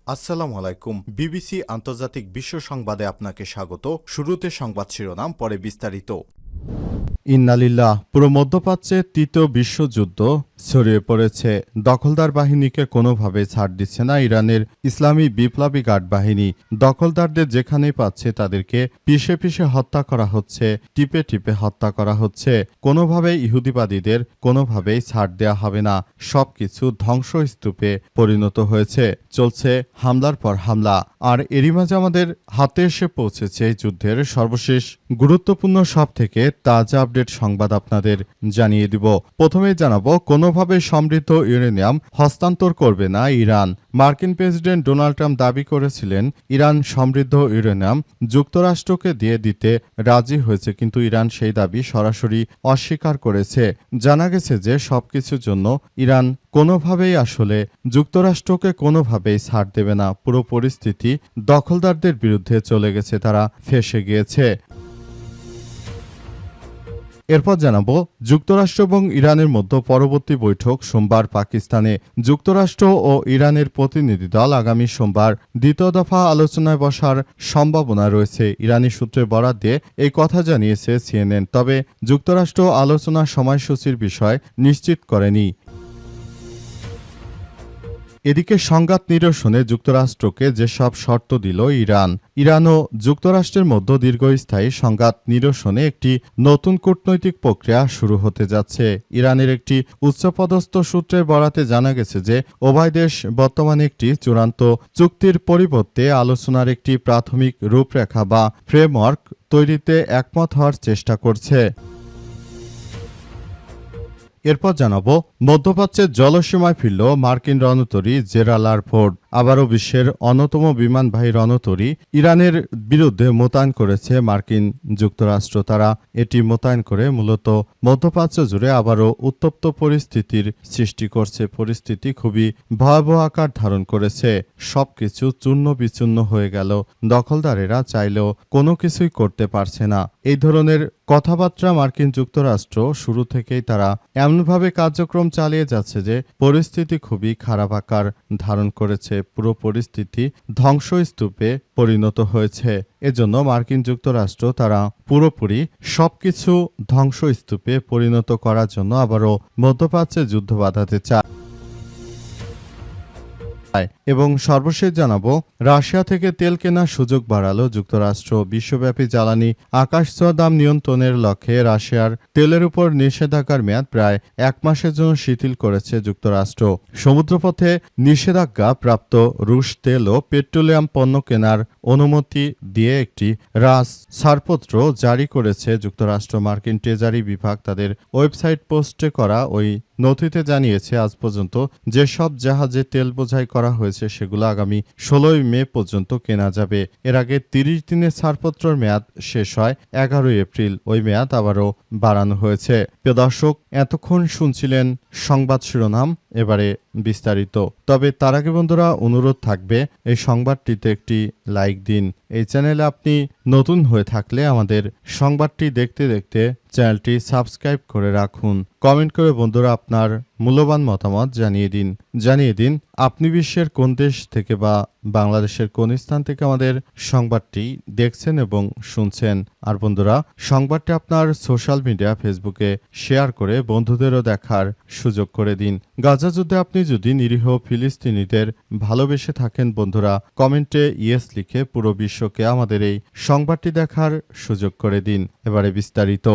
আসসালামু আলাইকুম। বিবিসি আন্তর্জাতিক বিশ্ব সংবাদে আপনাকে স্বাগত। শুরুতে সংবাদ শিরোনাম, পরে বিস্তারিত। ইন্নালিল্লাহ। পুরো মধ্যপ্রাচ্যে তৃতীয় বিশ্বযুদ্ধ ছড়িয়ে পড়েছে। দখলদার বাহিনীকে কোনোভাবে ছাড় দিচ্ছে না ইরানের ইসলামী বিপ্লবী গার্ড বাহিনী। দখলদারদের যেখানেই পাচ্ছে তাদেরকে পিষে পিষে হত্যা করা হচ্ছে, টিপে টিপে হত্যা করা হচ্ছে। কোনোভাবেই ইহুদিবাদীদের কোনোভাবেই ছাড় দেওয়া হবে না। সবকিছু ধ্বংসস্তূপে পরিণত হয়েছে। চলছে হামলার পর হামলা। আর এরই মাঝে আমাদের হাতে এসে পৌঁছেছে এই যুদ্ধের সর্বশেষ গুরুত্বপূর্ণ সব থেকে তাজা আপডেট সংবাদ আপনাদের জানিয়ে দিব। প্রথমেই জানাবো, কোনোভাবে সমৃদ্ধ ইউরেনিয়াম হস্তান্তর করবে না ইরান। মার্কিন প্রেসিডেন্ট ডোনাল্ড ট্রাম্প দাবি করেছিলেন ইরান সমৃদ্ধ ইউরেনিয়াম যুক্তরাষ্ট্রকে দিয়ে দিতে রাজি হয়েছে, কিন্তু ইরান সেই দাবি সরাসরি অস্বীকার করেছে। জানা গেছে যে সবকিছুর জন্য ইরান কোনোভাবেই আসলে যুক্তরাষ্ট্রকে কোনোভাবেই ছাড় দেবে না। পুরো পরিস্থিতি দখলদারদের বিরুদ্ধে চলে গেছে, তারা ফেঁসে গিয়েছে। এরপর জানাবো, যুক্তরাষ্ট্র এবং ইরানের মধ্যে পরবর্তী বৈঠক সোমবার পাকিস্তানে। যুক্তরাষ্ট্র ও ইরানের প্রতিনিধি দল আগামী সোমবার দ্বিতীয় দফা আলোচনায় বসার সম্ভাবনা রয়েছে। ইরানি সূত্রে বরাত দিয়ে এই কথা জানিয়েছে সিএনএন। তবে যুক্তরাষ্ট্র আলোচনার সময়সূচির বিষয় নিশ্চিত করেনি। এদিকে সংঘাত নিরসনে যুক্তরাষ্ট্রকে যেসব শর্ত দিল ইরান ও যুক্তরাষ্ট্রের মধ্যে দীর্ঘস্থায়ী সংঘাত নিরসনে একটি নতুন কূটনৈতিক প্রক্রিয়া শুরু হতে যাচ্ছে। ইরানের একটি উচ্চপদস্থ সূত্রের বরাতে জানা গেছে যে উভয় দেশ বর্তমানে একটি চূড়ান্ত চুক্তির পরিবর্তে আলোচনার একটি প্রাথমিক রূপরেখা বা ফ্রেমওয়ার্ক তৈরিতে একমত হওয়ার চেষ্টা করছে। এরপর জানাবো, মধ্যপ্রাচ্যের জলসীমায় ফিরল মার্কিন রণতরী জেরাল্ড ফোর্ড। আবারও বিশ্বের অন্যতম বিমানবাহী রণতরী ইরানের বিরুদ্ধে মোতায়েন করেছে মার্কিন যুক্তরাষ্ট্র। তারা এটি মোতায়েন করে মূলত মধ্যপ্রাচ্য জুড়ে আবারও উত্তপ্ত পরিস্থিতির সৃষ্টি করছে। পরিস্থিতি খুবই ভয়াবহ আকার ধারণ করেছে। সবকিছু চূর্ণ বিচূর্ণ হয়ে গেল। দখলদারেরা চাইলেও কোনো কিছুই করতে পারছে না। এই ধরনের কথাবার্তা মার্কিন যুক্তরাষ্ট্র শুরু থেকেই তারা এমনভাবে কার্যক্রম চালিয়ে যাচ্ছে যে পরিস্থিতি খুবই খারাপ আকার ধারণ করেছে। পুরো পরিস্থিতি ধ্বংসস্তূপে পরিণত হয়েছে। এজন্য মার্কিন যুক্তরাষ্ট্র তারা পুরোপুরি সবকিছু ধ্বংসস্তূপে পরিণত করার জন্য আবারও মধ্যপ্রাচ্যে যুদ্ধ বাঁধাতে চায়। এবং সর্বশেষ জানাবো, রাশিয়া থেকে তেল কেনার সুযোগ বাড়ালো যুক্তরাষ্ট্র। বিশ্বব্যাপী জ্বালানি আকাশছোঁয়া দাম নিয়ন্ত্রণের লক্ষ্যে রাশিয়ার তেলের উপর নিষেধাজ্ঞার মেয়াদ প্রায় 1 মাসের জন্য শিথিল করেছে যুক্তরাষ্ট্র। সমুদ্রপথে নিষেধাজ্ঞা প্রাপ্ত রুশ তেল ও পেট্রোলিয়াম পণ্য কেনার অনুমতি দিয়ে একটি ছাড়পত্র জারি করেছে যুক্তরাষ্ট্র। মার্কিন ট্রেজারি বিভাগ তাদের ওয়েবসাইট পোস্টে করা ওই নথিতে জানিয়েছে, আজ পর্যন্ত যেসব জাহাজে তেল বোঝাই করা হয়েছে সেগুলো আগামী 16 মে পর্যন্ত কেনা যাবে। এর আগে 30 দিনের ছাড়পত্রের মেয়াদ শেষ হয় 11 এপ্রিল। ওই মেয়াদ আবারও বাড়ানো হয়েছে। প্রিয় দর্শক, এতক্ষণ শুনছিলেন সংবাদ শিরোনাম, এবারে বিস্তারিত। তবে তার আগে বন্ধুরা অনুরোধ থাকবে, এই সংবাদটিতে একটি লাইক দিন। এই চ্যানেলে আপনি নতুন হয়ে থাকলে আমাদের সংবাদটি দেখতে দেখতে চ্যানেলটি সাবস্ক্রাইব করে রাখুন। কমেন্ট করে বন্ধুরা আপনার মূল্যবান মতামত জানিয়ে দিন আপনি বিশ্বের কোন দেশ থেকে বা বাংলাদেশের কোন স্থান থেকে আমাদের সংবাদটি দেখছেন এবং শুনছেন। আর বন্ধুরা, সংবাদটি আপনার সোশ্যাল মিডিয়া ফেসবুকে শেয়ার করে বন্ধুদেরও দেখার সুযোগ করে দিন। গাজা যুদ্ধে আপনি যদি নিরীহ ফিলিস্তিনিদের ভালোবেসে থাকেন বন্ধুরা, কমেন্টে ইয়েস লিখে পুরো বিশ্বকে আমাদের এই সংবাদটি দেখার সুযোগ করে দিন। এবারে বিস্তারিত।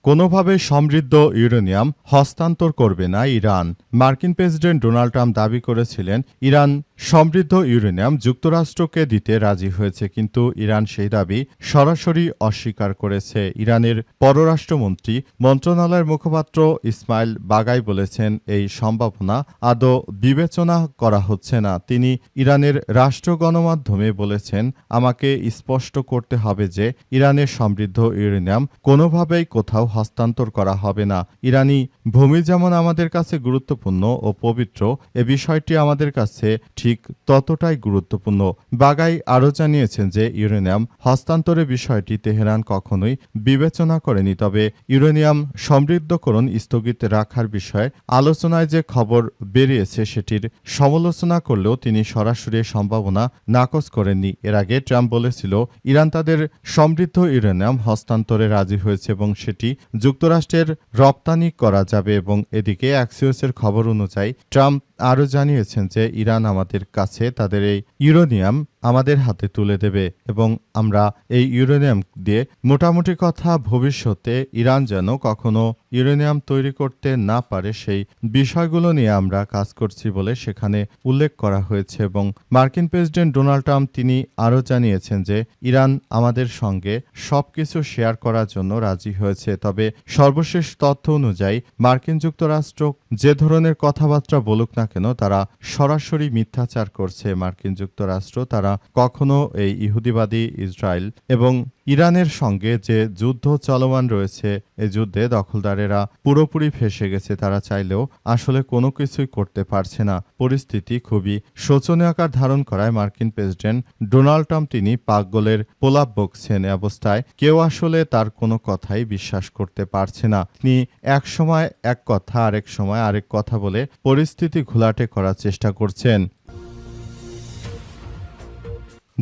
কোনোভাবে সমৃদ্ধ ইউরেনিয়াম হস্তান্তর করবে না ইরান। মার্কিন প্রেসিডেন্ট ডোনাল্ড ট্রাম্প দাবি করেছিলেন ইরান সমৃদ্ধ ইউরেনিয়াম যুক্তরাষ্ট্রকে দিতে রাজি হয়েছে, কিন্তু ইরান সেই দাবি সরাসরি অস্বীকার করেছে। ইরানের পররাষ্ট্রমন্ত্রী মন্ত্রণালয়ের মুখপাত্র ইসমাইল বাগাই বলেছেন, এই সম্ভাবনা আদৌ বিবেচনা করা হচ্ছে না। তিনি ইরানের রাষ্ট্র গণমাধ্যমে বলেছেন, আমাকে স্পষ্ট করতে হবে যে ইরানের সমৃদ্ধ ইউরেনিয়াম কোনোভাবেই কোথাও হস্তান্তর করা হবে না। ইরানি ভূমি যেমন আমাদের কাছে গুরুত্বপূর্ণ ও পবিত্র, এ বিষয়টি আমাদের কাছে ঠিক ততটাই গুরুত্বপূর্ণ। বাগাই আরও জানিয়েছেন যে ইউরেনিয়াম হস্তান্তরের বিষয়টি তেহরান কখনোই বিবেচনা করেনি। তবে ইউরেনিয়াম সমৃদ্ধকরণ স্থগিত রাখার বিষয়ে আলোচনায় যে খবর বেরিয়েছে সেটির সমালোচনা করলেও তিনি সরাসরি সম্ভাবনা নাকচ করেননি। এর আগে ট্রাম্প বলেছিল ইরান তাদের সমৃদ্ধ ইউরেনিয়াম হস্তান্তরে রাজি হয়েছে এবং সেটি যুক্তরাষ্ট্রের রপ্তানি করা যাবে। এবং এদিকে অ্যাক্সিওসের খবর অনুযায়ী ট্রাম্প আরও জানিয়েছেন যে ইরান আমাদের কাছে তাদের এই ইউরেনিয়াম আমাদের হাতে তুলে দেবে এবং আমরা এই ইউরেনিয়াম দিয়ে মোটামুটি কথা ভবিষ্যতে ইরান যেন কখনো ইউরেনিয়াম তৈরি করতে না পারে সেই বিষয়গুলো নিয়ে আমরা কাজ করছি বলে সেখানে উল্লেখ করা হয়েছে। এবং মার্কিন প্রেসিডেন্ট ডোনাল্ড ট্রাম্প তিনি আরও জানিয়েছেন যে ইরান আমাদের সঙ্গে সবকিছু শেয়ার করার জন্য রাজি হয়েছে। তবে সর্বশেষ তথ্য অনুযায়ী মার্কিন যুক্তরাষ্ট্র যে ধরনের কথাবার্তা বলুক না কেন তারা সরাসরি মিথ্যাচার করছে। মার্কিন যুক্তরাষ্ট্র তারা কখনো এই ইহুদিবাদী ইসরায়েল এবং ইরানের সঙ্গে যে যুদ্ধ চলমান রয়েছে এই যুদ্ধে দখলদারেরা পুরোপুরি ফেঁসে গেছে। তারা চাইলেও আসলে কোনো কিছুই করতে পারছে না। পরিস্থিতি খুবই শোচনীয় আকার ধারণ করায় মার্কিন প্রেসিডেন্ট ডোনাল্ড ট্রাম্প তিনি পাকগোলের প্রলাপ বকছেন। এ অবস্থায় কেউ আসলে তার কোনো কথাই বিশ্বাস করতে পারছে না। তিনি এক সময় এক কথা আরেক সময় আরেক কথা বলে পরিস্থিতি ঘোলাটে করার চেষ্টা করছেন।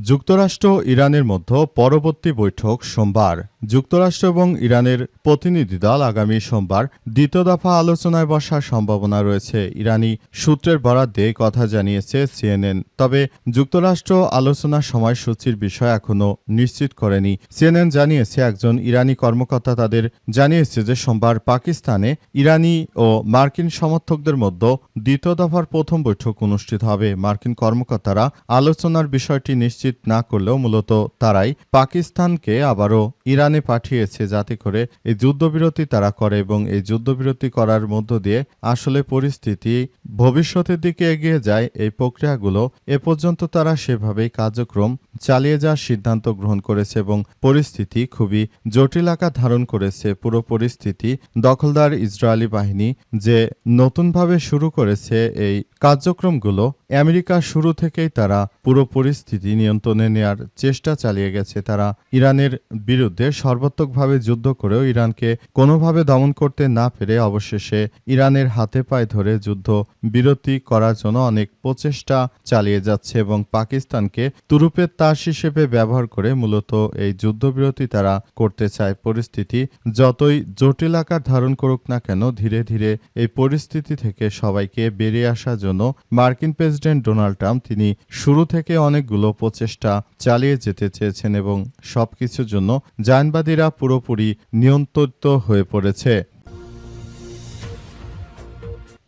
যুক্তরাষ্ট্র ইরানের মধ্যে পরবর্তী বৈঠক সোমবার। যুক্তরাষ্ট্র এবং ইরানের প্রতিনিধি দল আগামী সোমবার দ্বিতীয় দফা আলোচনায় বসার সম্ভাবনা রয়েছে। ইরানি সূত্রের বরাত দিয়ে কথা জানিয়েছে সিএনএন। তবে যুক্তরাষ্ট্র আলোচনার সময়সূচির বিষয় এখনও নিশ্চিত করেনি। সিএনএন জানিয়েছে একজন ইরানি কর্মকর্তা তাদের জানিয়েছে যে সোমবার পাকিস্তানে ইরানি ও মার্কিন সমর্থকদের মধ্যে দ্বিতীয় দফার প্রথম বৈঠক অনুষ্ঠিত হবে। মার্কিন কর্মকর্তারা আলোচনার বিষয়টি নিশ্চিত না করলেও মূলত তারাই পাকিস্তানকে আবারও ইরানে পাঠিয়েছে যাতে করে এই যুদ্ধবিরতি তারা করে এবং এই যুদ্ধবিরতি করার মধ্য দিয়ে আসলে পরিস্থিতি ভবিষ্যতের দিকে এগিয়ে যায়। এই প্রক্রিয়াগুলো এ পর্যন্ত তারা সেভাবেই কার্যক্রম চালিয়ে যাওয়ার সিদ্ধান্ত গ্রহণ করেছে এবং পরিস্থিতি খুবই জটিল আকার ধারণ করেছে। পুরো পরিস্থিতি দখলদার ইসরায়েলি বাহিনী যে নতুনভাবে শুরু করেছে এই কার্যক্রমগুলো আমেরিকা শুরু থেকেই তারা পুরো পরিস্থিতি নিয়ন্ত্রণে নেয়ার চেষ্টা চালিয়ে গেছে। তারা ইরানের বিরুদ্ধে সর্বাত্মকভাবে যুদ্ধ করেও ইরানকে কোনোভাবে দমন করতে না পেরে অবশেষে ইরানের হাতে পায়ে ধরে যুদ্ধ বিরতি করার জন্য অনেক প্রচেষ্টা চালিয়ে যাচ্ছে এবং পাকিস্তানকে তুরুপের তাস হিসেবে ব্যবহার করে মূলত এই যুদ্ধবিরতি তারা করতে চায়। পরিস্থিতি যতই জটিল আকার ধারণ করুক না কেন ধীরে ধীরে এই পরিস্থিতি থেকে সবাইকে বেরিয়ে আসার জন্য মার্কিন প্রেসিডেন্ট ডোনাল্ড ট্রাম্প তিনি শুরু থেকে অনেকগুলো প্রচেষ্টা চালিয়ে যেতে চেয়েছেন এবং সবকিছুর জন্য জায়নবাদীরা পুরোপুরি নিয়ন্ত্রিত হয়ে পড়েছে।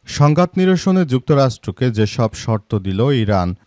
সংঘাত নিরসনে যুক্তরাষ্ট্রকে যেসব শর্ত দিল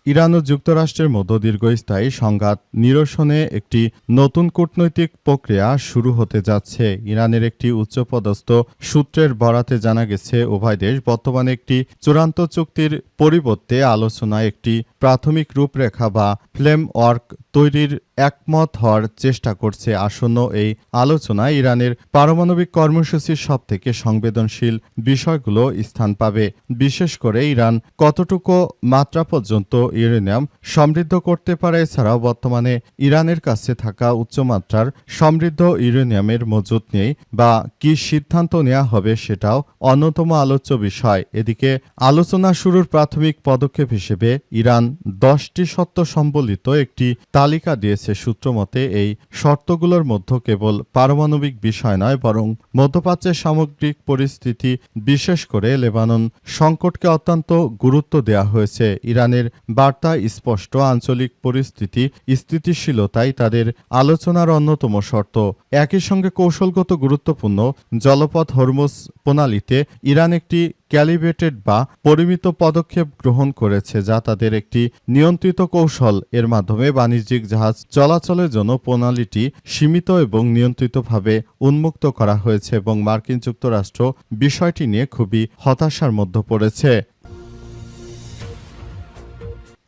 ইরান ও যুক্তরাষ্ট্রের মধ্যে দীর্ঘস্থায়ী সংঘাত নিরসনে একটি নতুন কূটনৈতিক প্রক্রিয়া শুরু হতে যাচ্ছে। ইরানের একটি উচ্চপদস্থ সূত্রের বরাতে জানা গেছে উভয় দেশ বর্তমানে একটি চূড়ান্ত চুক্তির পরিবর্তে আলোচনায় একটি প্রাথমিক রূপরেখা বা ফ্রেমওয়ার্ক তৈরির একমত হওয়ার চেষ্টা করছে। আসন্ন এই আলোচনায় ইরানের পারমাণবিক কর্মসূচির সবথেকে সংবেদনশীল বিষয়গুলো স্থান পাবে। বিশেষ করে ইরান কতটুকু মাত্রা পর্যন্ত ইউরেনিয়াম সমৃদ্ধ করতে পারে, এছাড়াও বর্তমানে ইরানের কাছে থাকা উচ্চমাত্রার সমৃদ্ধ ইউরেনিয়ামের মজুত নেই বা কি সিদ্ধান্ত নেওয়া হবে সেটাও অন্যতম আলোচ্য বিষয়। এদিকে আলোচনা শুরুর প্রাথমিক পদক্ষেপ হিসেবে ইরান 10টি শর্ত সম্বলিত একটি তালিকা দিয়েছে। সূত্রমতে এই শর্তগুলোর মধ্যে কেবল পারমাণবিক বিষয় নয় বরং মধ্যপ্রাচ্যের সামগ্রিক পরিস্থিতি বিশেষ করে লেবানন সংকটকে অত্যন্ত গুরুত্ব দেওয়া হয়েছে। ইরানের বার্তা স্পষ্ট, আঞ্চলিক পরিস্থিতি স্থিতিশীলতাই তাদের আলোচনার অন্যতম শর্ত। একই সঙ্গে কৌশলগত গুরুত্বপূর্ণ জলপথ হরমুজ প্রণালীতে ইরান একটি ক্যালিব্রেটেড বা পরিমিত পদক্ষেপ গ্রহণ করেছে যা তাদের একটি নিয়ন্ত্রিত কৌশল। এর মাধ্যমে বাণিজ্যিক জাহাজ চলাচলের জন্য প্রণালীটি সীমিত এবং নিয়ন্ত্রিতভাবে উন্মুক্ত করা হয়েছে এবং মার্কিন যুক্তরাষ্ট্র বিষয়টি নিয়ে খুবই হতাশার মধ্যে পড়েছে।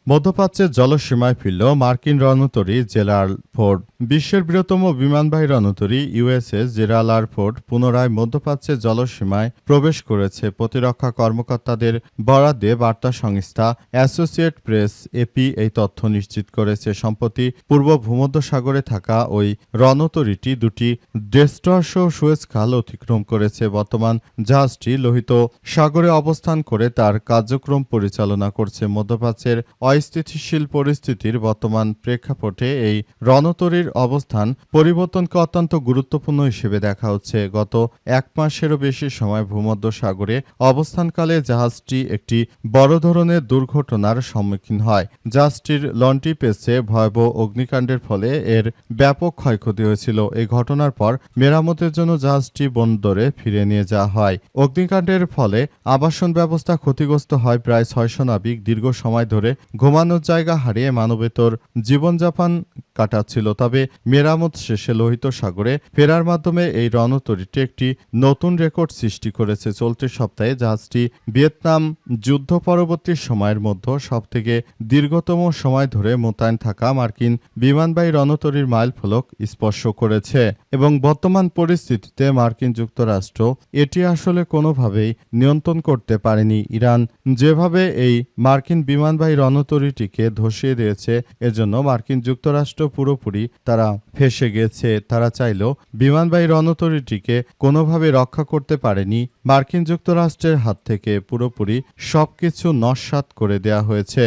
মধ্যপ্রাচ্যের জলসীমায় ফিরল মার্কিন রণতরী জেরাল্ড ফোর্ড। বিশ্বের বৃহত্তম বিমানবাহী রণতরী ইউএসএস জেরাল্ড আর ফোর্ড পুনরায় মধ্যপ্রাচ্যের জলসীমায় প্রবেশ করেছে। প্রতিরক্ষা কর্মকর্তাদের বরাত দিয়ে বার্তা সংস্থা অ্যাসোসিয়েট প্রেস এপি এই তথ্য নিশ্চিত করেছে। সম্প্রতি পূর্ব ভূমধ্যসাগরে থাকা ওই রণতরীটি দুটি ডেস্ট্রয়ার সহ সুয়েজ খাল অতিক্রম করেছে। বর্তমান জাহাজটি লোহিত সাগরে অবস্থান করে তার কার্যক্রম পরিচালনা করছে। মধ্যপ্রাচ্যের অস্থিতিশীল পরিস্থিতির বর্তমান প্রেক্ষাপটে এই রণতরীর অবস্থান পরিবর্তনকে অত্যন্ত গুরুত্বপূর্ণ হিসেবে দেখা হচ্ছে। গত এক মাসেরও বেশি সময় ভূমধ্যসাগরে অবস্থানকালে জাহাজটি একটি বড় ধরনের দুর্ঘটনার সম্মুখীন হয়। জাহাজটির লঞ্চটি পেছে ভয়াবহ অগ্নিকাণ্ডের ফলে এর ব্যাপক ক্ষয়ক্ষতি হয়েছিল। এই ঘটনার পর মেরামতের জন্য জাহাজটি বন্দরে ফিরে নিয়ে যাওয়া হয়। অগ্নিকাণ্ডের ফলে আবাসন ব্যবস্থা ক্ষতিগ্রস্ত হয়। প্রায় 600 নাবিক দীর্ঘ সময় ধরে ঘুমানোর জায়গা হারিয়ে মানবেতর জীবনযাপন কাটাচ্ছিল। তবে মেরামত শেষে লোহিত সাগরে ফেরার মাধ্যমে এই রণতরীটি একটি নতুন রেকর্ড সৃষ্টি করেছে। চলতি সপ্তাহে জাহাজটি ভিয়েতনাম যুদ্ধ পরবর্তী সময়ের মধ্যে সবথেকে দীর্ঘতম সময় ধরে মোতায়েন থাকা মার্কিন বিমানবাহী রণতরীর মাইলফলক স্পর্শ করেছে এবং বর্তমান পরিস্থিতিতে মার্কিন যুক্তরাষ্ট্র এটি আসলে কোনোভাবেই নিয়ন্ত্রণ করতে পারেনি। ইরান যেভাবে এই মার্কিন বিমানবাহী রণতরীটিকে ধসিয়ে দিয়েছে, এজন্য মার্কিন যুক্তরাষ্ট্র পুরোপুরি তারা ফেঁসে গেছে। তারা চাইলেও বিমানবাহী রণতরীটিকে কোনোভাবে রক্ষা করতে পারেনি। মার্কিন যুক্তরাষ্ট্রের হাত থেকে পুরোপুরি সবকিছু নস্যাৎ করে দেয়া হয়েছে।